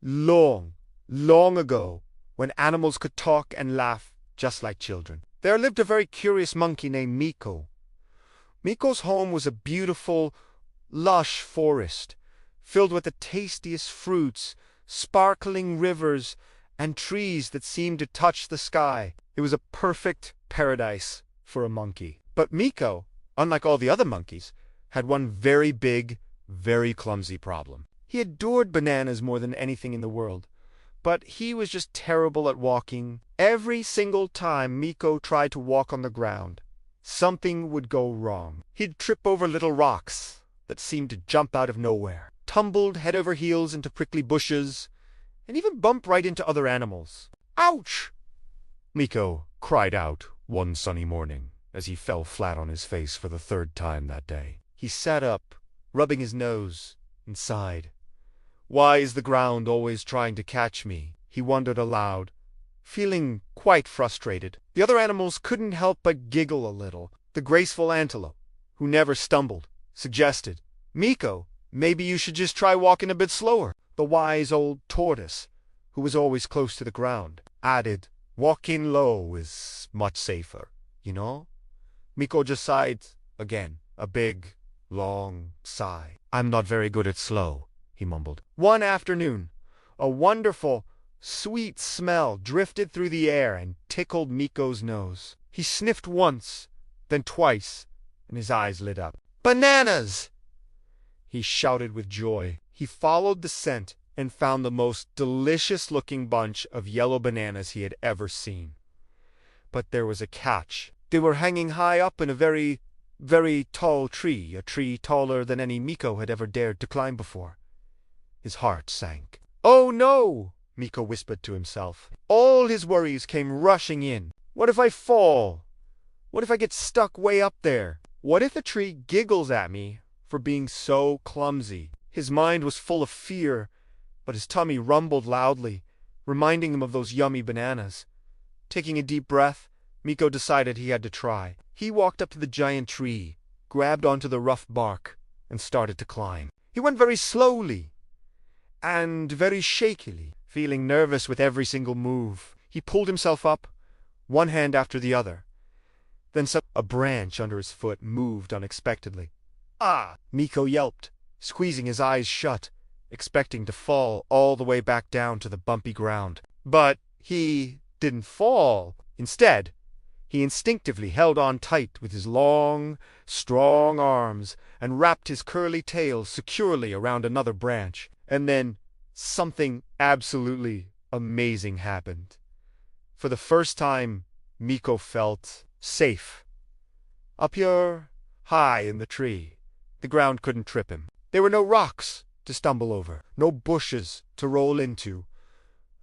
long, long ago, when animals could talk and laugh just like children, there lived a very curious monkey named Miko. Miko's home was a beautiful, lush forest, filled with the tastiest fruits, sparkling rivers, and trees that seemed to touch the sky. It was a perfect paradise for a monkey. But Miko, unlike all the other monkeys, had one very big, very clumsy problem. He adored bananas more than anything in the world, but he was just terrible at walking. Every single time Miko tried to walk on the ground, something would go wrong. He'd trip over little rocks that seemed to jump out of nowhere, tumbled head over heels into prickly bushes, and even bump right into other animals. "Ouch!" Miko cried out one sunny morning as he fell flat on his face for the third time that day. He sat up, rubbing his nose, and sighed. "Why is the ground always trying to catch me?" he wondered aloud, feeling quite frustrated. The other animals couldn't help but giggle a little. The graceful antelope, who never stumbled, suggested, "Miko, maybe you should just try walking a bit slower." The wise old tortoise, who was always close to the ground, added, "Walking low is much safer, you know?" Miko just sighed again, a big, long sigh. "I'm not very good at slow," he mumbled. One afternoon, a wonderful, sweet smell drifted through the air and tickled Miko's nose. He sniffed once, then twice, and his eyes lit up. "Bananas!" he shouted with joy. He followed the scent and found the most delicious-looking bunch of yellow bananas he had ever seen. But there was a catch. They were hanging high up in a very, very tall tree, a tree taller than any Miko had ever dared to climb before. His heart sank. "Oh no!" Miko whispered to himself. All his worries came rushing in. What if I fall? What if I get stuck way up there? What if the tree giggles at me for being so clumsy? His mind was full of fear, but his tummy rumbled loudly, reminding him of those yummy bananas. Taking a deep breath, Miko decided he had to try. He walked up to the giant tree, grabbed onto the rough bark, and started to climb. He went very slowly and very shakily, feeling nervous with every single move. He pulled himself up, one hand after the other. Then a branch under his foot moved unexpectedly. "Ah!" Miko yelped, squeezing his eyes shut, expecting to fall all the way back down to the bumpy ground. But he didn't fall. Instead, he instinctively held on tight with his long, strong arms and wrapped his curly tail securely around another branch. And then something absolutely amazing happened. For the first time, Miko felt safe. Up here, high in the tree, the ground couldn't trip him. There were no rocks to stumble over, no bushes to roll into.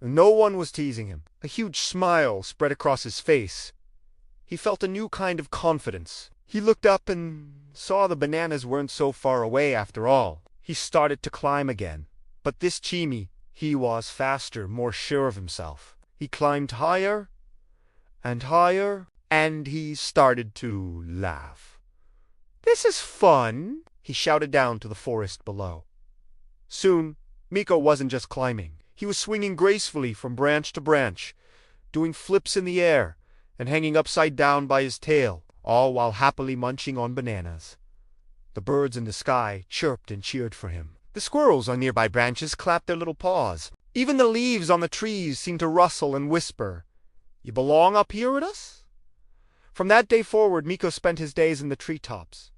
No one was teasing him. A huge smile spread across his face. He felt a new kind of confidence. He looked up and saw the bananas weren't so far away after all. He started to climb again. But this Chimi, he was faster, more sure of himself. He climbed higher and higher, and he started to laugh. "This is fun," he shouted down to the forest below. Soon, Miko wasn't just climbing. He was swinging gracefully from branch to branch, doing flips in the air, and hanging upside down by his tail, all while happily munching on bananas. The birds in the sky chirped and cheered for him. The squirrels on nearby branches clapped their little paws. Even the leaves on the trees seemed to rustle and whisper, "You belong up here with us?" From that day forward, Miko spent his days in the treetops,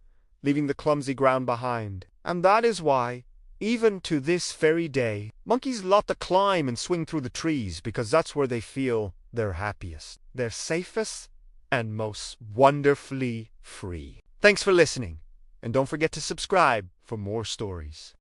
leaving the clumsy ground behind. And that is why, even to this very day, monkeys love to climb and swing through the trees, because that's where they feel they're happiest, they're safest, and most wonderfully free. Thanks for listening, and don't forget to subscribe for more stories.